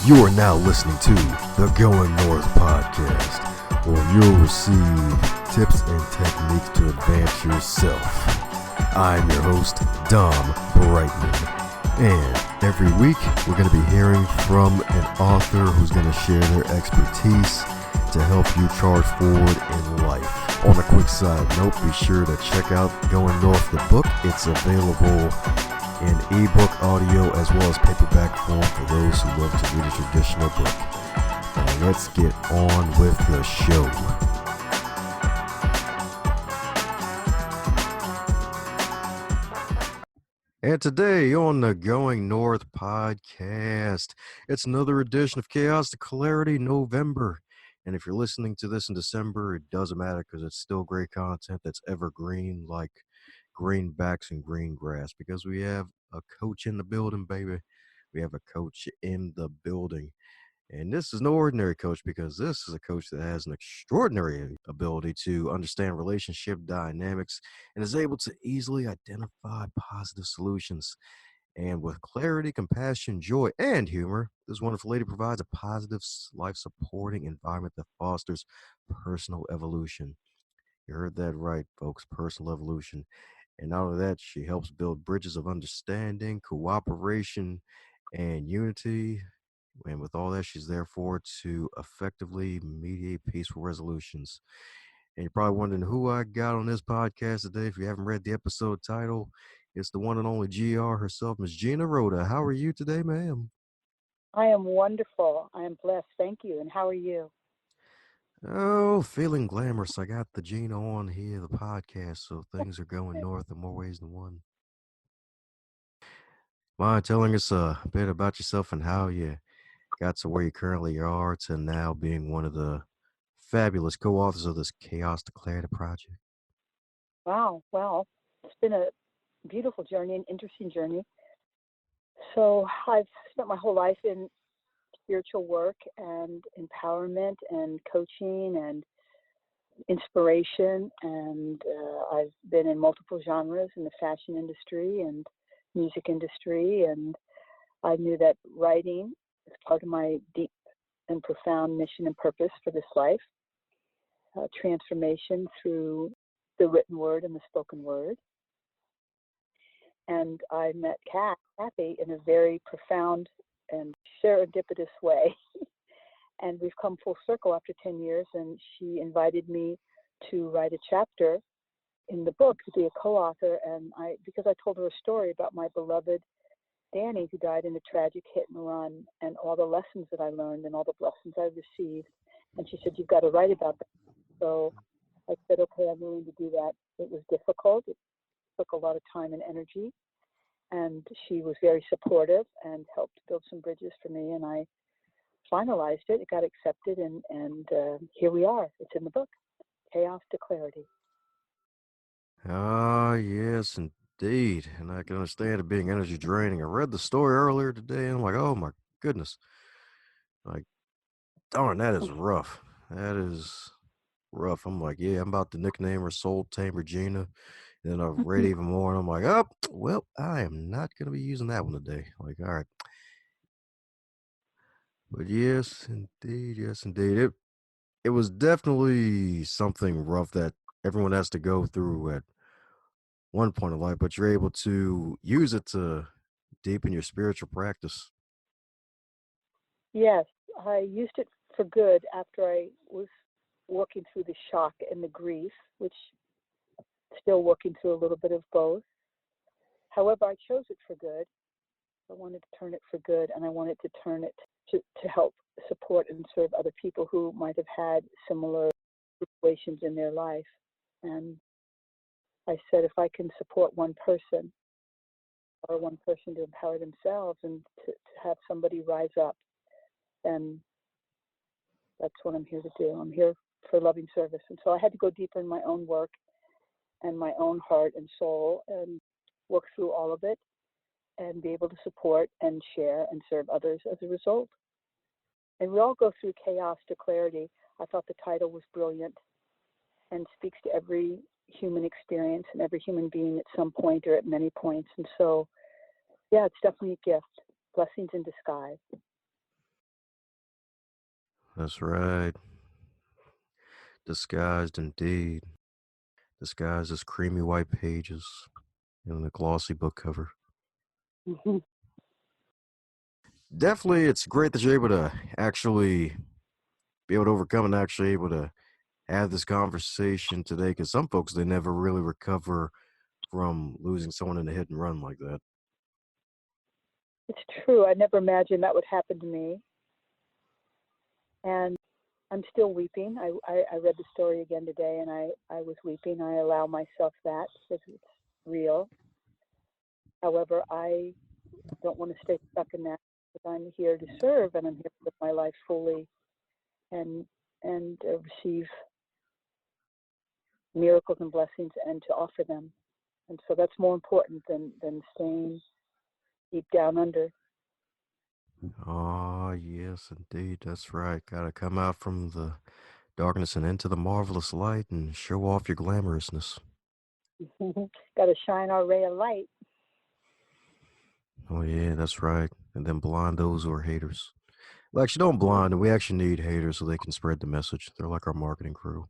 You are now listening to the Going North podcast, where you'll receive tips and techniques to advance yourself. I'm your host, Dom Brightman, and every week we're going to be hearing from an author who's going to share their expertise to help you charge forward in life. On a quick side note, be sure to check out Going North the book. It's available in ebook, audio, as well as paperback form for those who love to read a traditional book. Now let's get on with the show. And today on the Going North podcast, it's another edition of Chaos to Clarity November. And if you're listening to this in December, it doesn't matter because it's still great content that's evergreen, like greenbacks and green grass, because we have a coach in the building, baby. We have a coach in the building. And this is no ordinary coach, because this is a coach that has an extraordinary ability to understand relationship dynamics and is able to easily identify positive solutions. And with clarity, compassion, joy, and humor, this wonderful lady provides a positive, life-supporting environment that fosters personal evolution. You heard that right, folks, personal evolution. And not only that, she helps build bridges of understanding, cooperation, and unity. And with all that, she's there for to effectively mediate peaceful resolutions. And you're probably wondering who I got on this podcast today. If you haven't read the episode title, it's the one and only GR herself, Miss Gina Roda. How are you today, ma'am? I am wonderful. I am blessed. Thank you. And how are you? Oh, feeling glamorous. I got the Gina on here, the podcast, so things are going north in more ways than one. Mind telling us a bit about yourself and how you got to where you currently are to now being one of the fabulous co-authors of this Chaos to Clarity project? Wow. Well, it's been a beautiful journey, an interesting journey. So I've spent my whole life in spiritual work and empowerment and coaching and inspiration. And I've been in multiple genres in the fashion industry and music industry. And I knew that writing is part of my deep and profound mission and purpose for this life. Transformation through the written word and the spoken word. And I met Kathy in a very profound and serendipitous way. And we've come full circle after 10 years, and she invited me to write a chapter in the book, to be a co-author. And because I told her a story about my beloved Danny, who died in a tragic hit and run, and all the lessons that I learned and all the blessings I received. And she said, "You've got to write about that." So I said, "Okay, I'm willing to do that." It was difficult. It took a lot of time and energy. And she was very supportive and helped build some bridges for me. And I finalized it. It got accepted. And here we are. It's in the book, Chaos to Clarity. Ah, yes, indeed. And I can understand it being energy draining. I read the story earlier today, and I'm like, oh my goodness. Like, darn, that is rough. That is rough. I'm like, yeah, I'm about to nickname her Soul Tamer Gina. And then I've read even more, and I'm like, oh, well, I am not going to be using that one today. Like, all right. But yes, indeed. Yes, indeed. It was definitely something rough that everyone has to go through at one point in life, but you're able to use it to deepen your spiritual practice. Yes, I used it for good after I was working through the shock and the grief, which still working through a little bit of both. However, I chose it for good. I wanted to turn it for good, and I wanted to turn it to help support and serve other people who might have had similar situations in their life. And I said, if I can support one person or one person to empower themselves and to have somebody rise up, then that's what I'm here to do. I'm here for loving service. And so I had to go deeper in my own work and my own heart and soul and work through all of it and be able to support and share and serve others as a result. And we all go through chaos to clarity. I thought the title was brilliant and speaks to every human experience and every human being at some point or at many points. And so, yeah, it's definitely a gift. Blessings in disguise. That's right. Disguised indeed. Disguised as creamy white pages in a glossy book cover. Mhm. Definitely, it's great that you're able to actually be able to overcome and actually able to have this conversation today because some folks, they never really recover from losing someone in a hit and run like that. It's true. I never imagined that would happen to me. And I'm still weeping. I read the story again today and I was weeping. I allow myself that because it's real. However, I don't want to stay stuck in that because I'm here to serve and I'm here to live my life fully and receive miracles and blessings and to offer them. And so that's more important than staying deep down under. Oh, yes, indeed. That's right. Gotta come out from the darkness and into the marvelous light and show off your glamorousness. Got to shine our ray of light. Oh, yeah, that's right. And then blind those who are haters. Well, actually, don't blind them. We actually need haters so they can spread the message. They're like our marketing crew.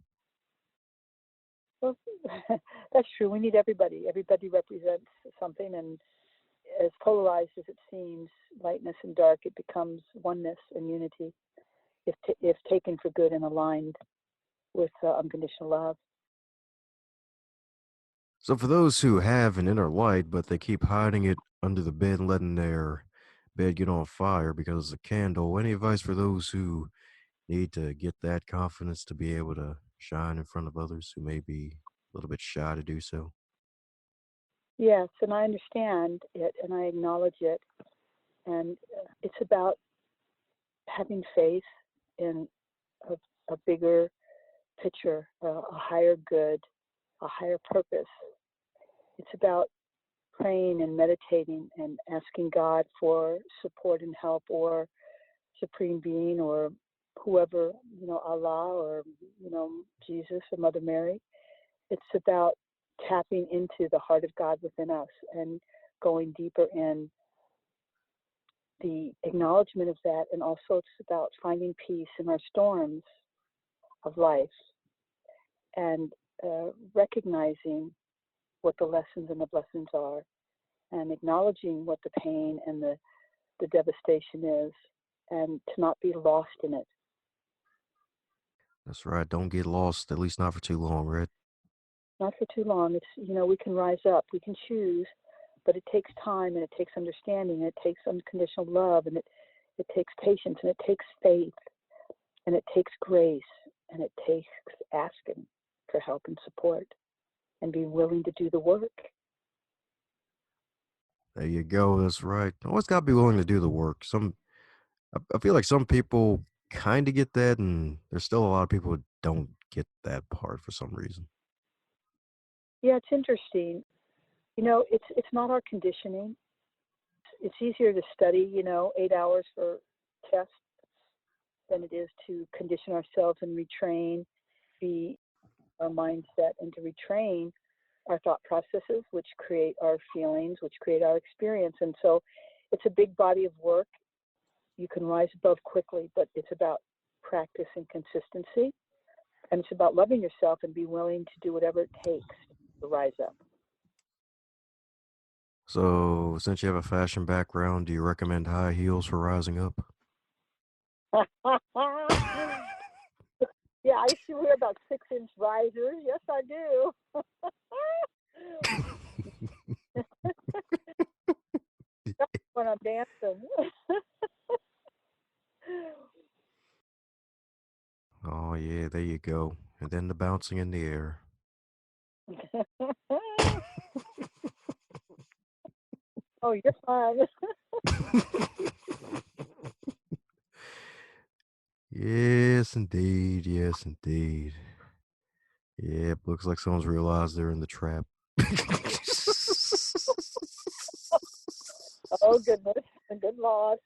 Well, that's true. We need everybody. Everybody represents something, and as polarized as it seems, lightness and dark, it becomes oneness and unity if taken for good and aligned with unconditional love. So, for those who have an inner light, but they keep hiding it under the bed and letting their bed get on fire because it's a candle, any advice for those who need to get that confidence to be able to shine in front of others who may be a little bit shy to do so? Yes, and I understand it, and I acknowledge it, and it's about having faith in a bigger picture, a higher good, a higher purpose. It's about praying and meditating and asking God for support and help or supreme being or whoever, Allah or, Jesus or Mother Mary. It's about tapping into the heart of God within us and going deeper in the acknowledgement of that. And also it's about finding peace in our storms of life and recognizing what the lessons and the blessings are and acknowledging what the pain and the devastation is and to not be lost in it. That's right. Don't get lost, at least not for too long, right? Not for too long. It's, we can rise up, we can choose, but it takes time and it takes understanding and it takes unconditional love and it takes patience and it takes faith and it takes grace and it takes asking for help and support and being willing to do the work. There you go. That's right. Always got to be willing to do the work. I feel like some people kind of get that, and there's still a lot of people who don't get that part for some reason. Yeah, it's interesting. It's not our conditioning. It's easier to study, 8 hours for tests than it is to condition ourselves and retrain the our mindset and to retrain our thought processes, which create our feelings, which create our experience. And so it's a big body of work. You can rise above quickly, but it's about practice and consistency. And it's about loving yourself and be willing to do whatever it takes to rise up. So, since you have a fashion background, do you recommend high heels for rising up? Yeah, I used to wear about 6-inch risers. Yes, I do. That's when I'm dancing. Oh, yeah, there you go. And then the bouncing in the air. Oh, you're fine. Yes, indeed. Yes, indeed. Yeah, it looks like someone's realized they're in the trap. Oh goodness, good Lord.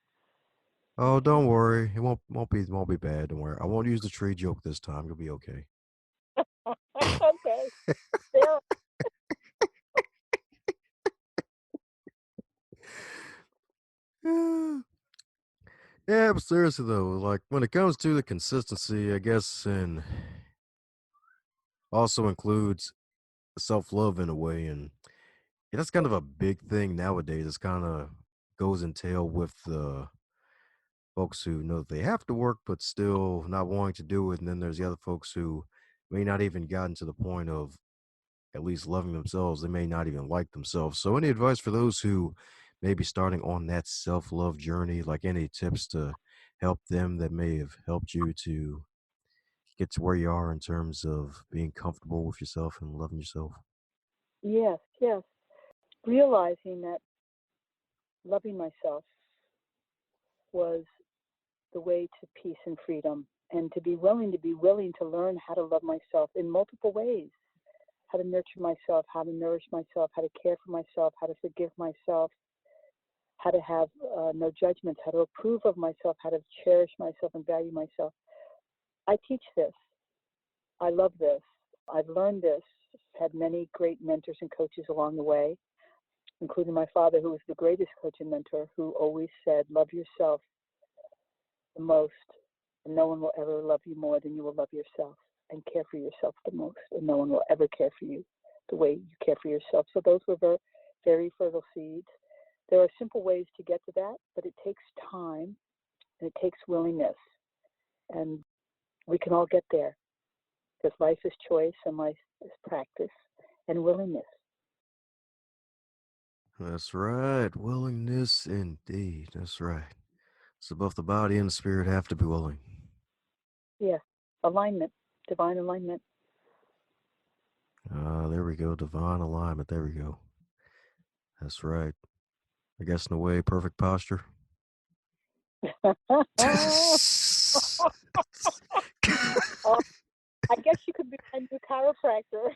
Oh, don't worry. It won't be bad. Don't worry. I won't use the tree joke this time. You'll be okay. Okay, there. Yeah, but seriously though, like when it comes to the consistency, I guess, and also includes self love in a way, and yeah, that's kind of a big thing nowadays. It's kind of goes in tail with the folks who know that they have to work, but still not wanting to do it. And then there's the other folks who may not even gotten to the point of at least loving themselves. They may not even like themselves. So, any advice for those who may be starting on that self love journey? Like any tips to help them that may have helped you to get to where you are in terms of being comfortable with yourself and loving yourself? Yes, yes. Realizing that loving myself was the way to peace and freedom, and to be willing to learn how to love myself in multiple ways, how to nurture myself, how to nourish myself, how to care for myself, how to forgive myself, how to have no judgments, how to approve of myself, how to cherish myself and value myself. I teach this. I love this. I've learned this. Had many great mentors and coaches along the way, including my father, who was the greatest coach and mentor, who always said, love yourself the most, and no one will ever love you more than you will love yourself, and care for yourself the most, and no one will ever care for you the way you care for yourself. So those were very, very fertile seeds. There are simple ways to get to that, but it takes time and it takes willingness. And we can all get there because life is choice and life is practice and willingness. That's right. Willingness indeed. That's right. So both the body and the spirit have to be willing. Yes, alignment, divine alignment. There we go. Divine alignment. There we go. That's right. I guess in a way, perfect posture. Oh, I guess you could be my new chiropractor.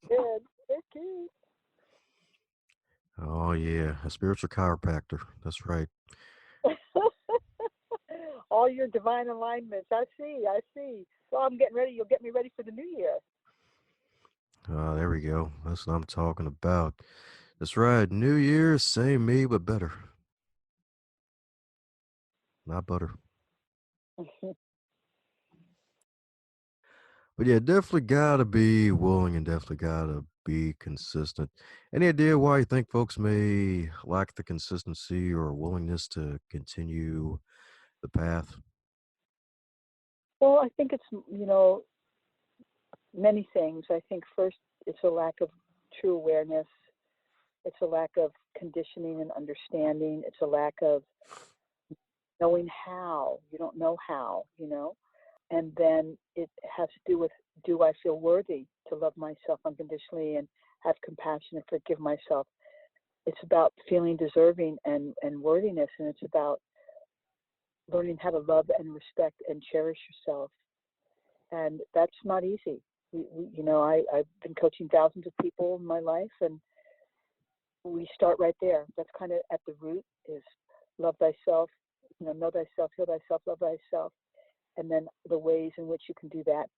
Good, good. Oh yeah, a spiritual chiropractor. That's right. All your divine alignments. I see. I see. Well, I'm getting ready. You'll get me ready for the new year. There we go. That's what I'm talking about. That's right. New Year, same me, but better. Not butter. But yeah, definitely gotta be willing and definitely gotta be consistent. Any idea why you think folks may lack the consistency or willingness to continue the path? Well, I think it's, many things. I think first it's a lack of true awareness. It's a lack of conditioning and understanding. It's a lack of knowing how. You don't know how. And then it has to do with, do I feel worthy to love myself unconditionally and have compassion and forgive myself? It's about feeling deserving and worthiness, and it's about learning how to love and respect and cherish yourself. And that's not easy. I've been coaching thousands of people in my life, and we start right there. That's kind of at the root is love thyself, know thyself, heal thyself, love thyself, and then the ways in which you can do that.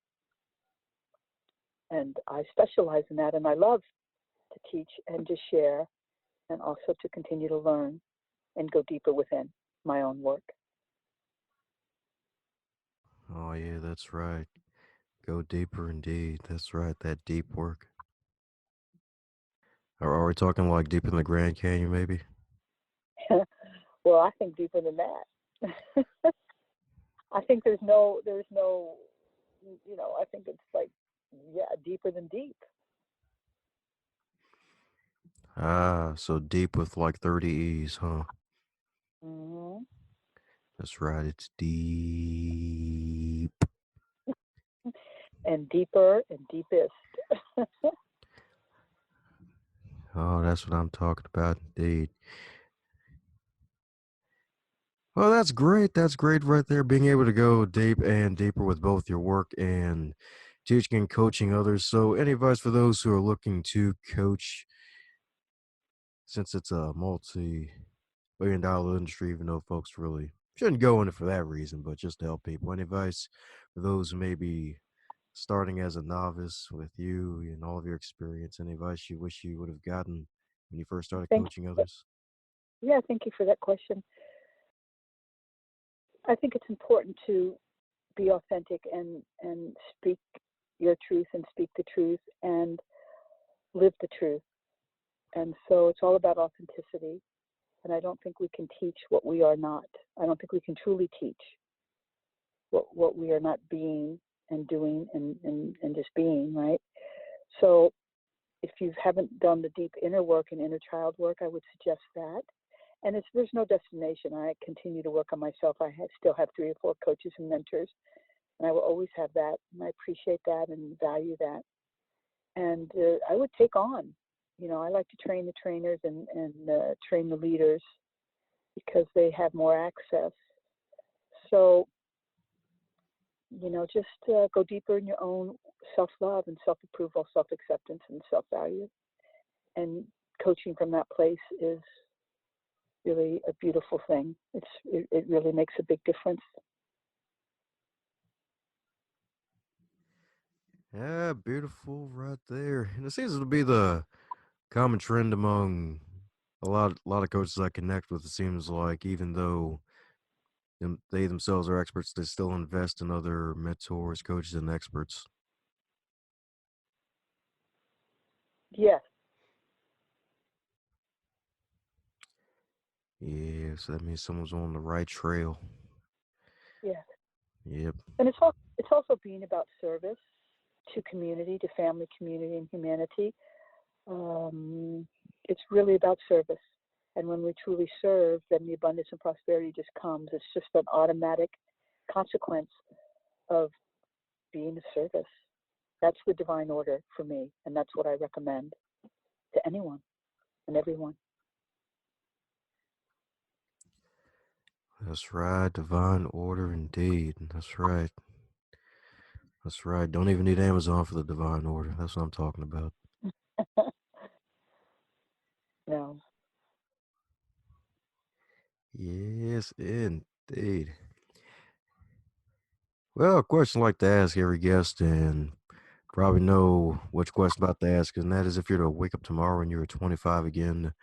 And I specialize in that, and I love to teach and to share, and also to continue to learn and go deeper within my own work. Oh yeah, that's right. Go deeper indeed. That's right. That deep work. Or are we talking like deep in the Grand Canyon, maybe? Well, I think deeper than that. I think there's no, I think it's like, yeah, deeper than deep. So deep with like 30 E's, huh? Hmm. That's right. It's deep. And deeper and deepest. Oh, that's what I'm talking about, indeed. Well, that's great. That's great right there. Being able to go deep and deeper with both your work and teaching and coaching others. So, any advice for those who are looking to coach, since it's a multi-billion dollar industry, even though folks really shouldn't go in it for that reason, but just to help people? Any advice for those who may be starting as a novice with you and all of your experience, any advice you wish you would have gotten when you first started Thank coaching you. others? Yeah, thank you for that question. I think it's important to be authentic and speak your truth and speak the truth and live the truth. And so it's all about authenticity. And I don't think we can teach what we are not. I don't think we can truly teach what we are not being and doing and just being, right? So if you haven't done the deep inner work and inner child work, I would suggest that. And there's no destination. I continue to work on myself. Still have 3 or 4 coaches and mentors, and I will always have that. And I appreciate that and value that. And I would take on, I like to train the trainers and train the leaders because they have more access. So, just go deeper in your own self-love and self-approval, self-acceptance, and self-value. And coaching from that place is really a beautiful thing. It really makes a big difference. Yeah, beautiful right there. And it seems to be the common trend among a lot of coaches I connect with. It seems like even though they themselves are experts, they still invest in other mentors, coaches, and experts. Yes, Yeah, so that means someone's on the right trail. yes. Yep. And it's also being about service to community, to family, community, and humanity. It's really about service. And when we truly serve, then the abundance and prosperity just comes. It's just an automatic consequence of being of service. That's the divine order for me, and that's what I recommend to anyone and everyone. That's right. Divine order indeed. That's right. That's right. Don't even need Amazon for the divine order. That's what I'm talking about. No. Yes, indeed. Well, a question I like to ask every guest, and probably know which question about to ask, and that is if you're to wake up tomorrow and you're 25 again,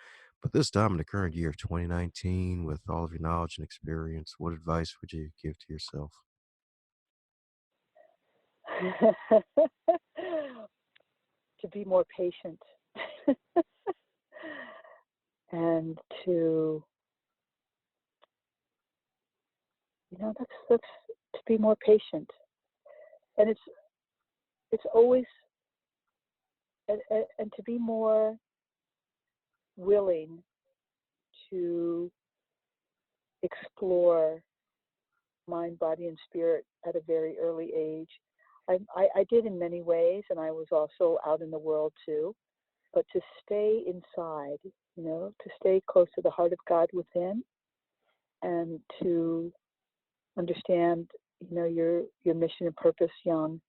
but this time in the current year of 2019, with all of your knowledge and experience, what advice would you give to yourself? To be more patient and to that's to be more patient, and it's always and to be more willing to explore mind, body, and spirit at a very early age. I did in many ways, and I was also out in the world too. But to stay inside, to stay close to the heart of God within, and to understand, your mission and purpose young,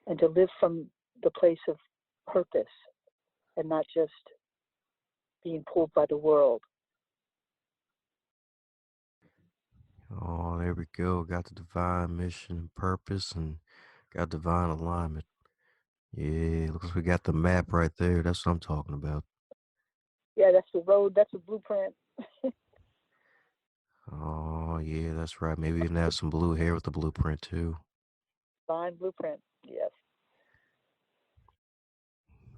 and to live from the place of purpose and not just being pulled by the world. Oh, there we go. Got the divine mission and purpose, and got divine alignment. Yeah, looks like we got the map right there. That's what I'm talking about. Yeah, that's the road. That's the blueprint. Oh, yeah, that's right. Maybe even have some blue hair with the blueprint too. Divine blueprint. Yes.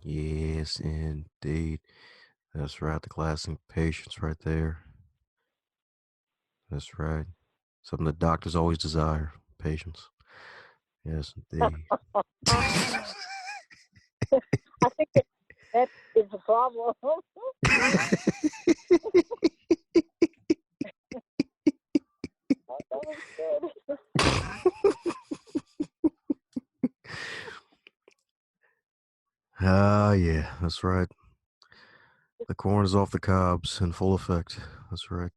Yes, indeed. That's right. The classic patience right there. That's right. Something that doctors always desire. Patience. Yes, indeed. I think that is a problem. That was good. Ah, yeah, that's right. The corn is off the cobs in full effect. That's right.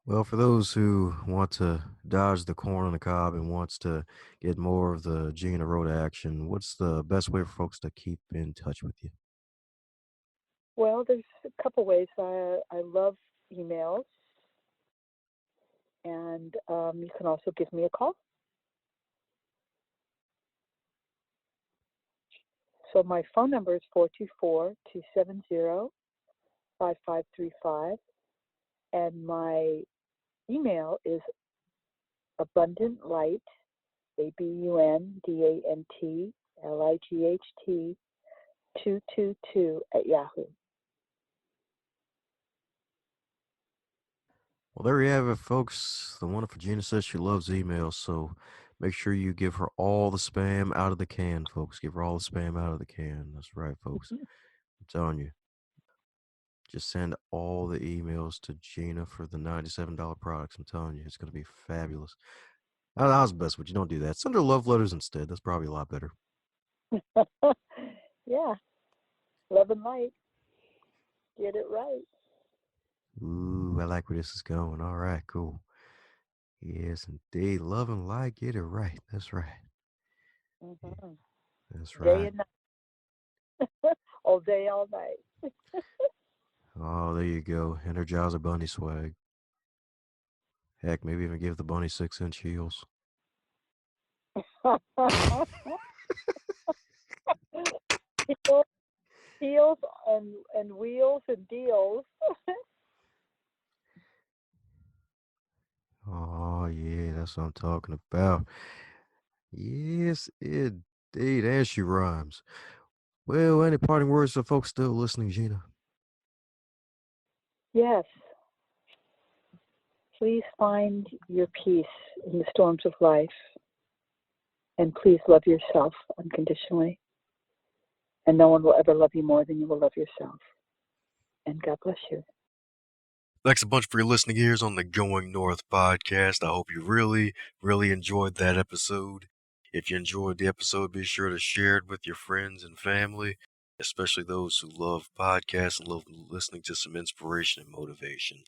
Well, for those who want to dodge the corn on the cob and wants to get more of the Gina Roda action, what's the best way for folks to keep in touch with you? Well, there's a couple ways. I love emails, And you can also give me a call. So my phone number is 424-270-5535. And my email is abundantlight, ABUNDANTLIGHT 222 at Yahoo. Well, there you have it, folks. The wonderful Gina says she loves emails, so make sure you give her all the spam out of the can, folks. Give her all the spam out of the can. That's right, folks. I'm telling you. Just send all the emails to Gina for the $97 products. I'm telling you, it's going to be fabulous. That was the best, but you don't do that. Send her love letters instead. That's probably a lot better. Yeah. Love and light. Get it right. Ooh, I like where this is going. All right, cool. Yes, indeed. Love and light. Get it right. That's right. Yeah, Mm-hmm. that's Day right. and night. All day, all night. Oh, there you go. Energize a bunny swag. Heck, maybe even give the bunny 6-inch heels. heels, heels and wheels and deals. Oh, yeah, that's what I'm talking about. Yes, indeed. And she rhymes. Well, any parting words for folks still listening, Gina? Yes. Please find your peace in the storms of life. And please love yourself unconditionally. And no one will ever love you more than you will love yourself. And God bless you. Thanks a bunch for your listening ears on the Going North podcast. I hope you really, really enjoyed that episode. If you enjoyed the episode, be sure to share it with your friends and family, especially those who love podcasts and love listening to some inspiration and motivation.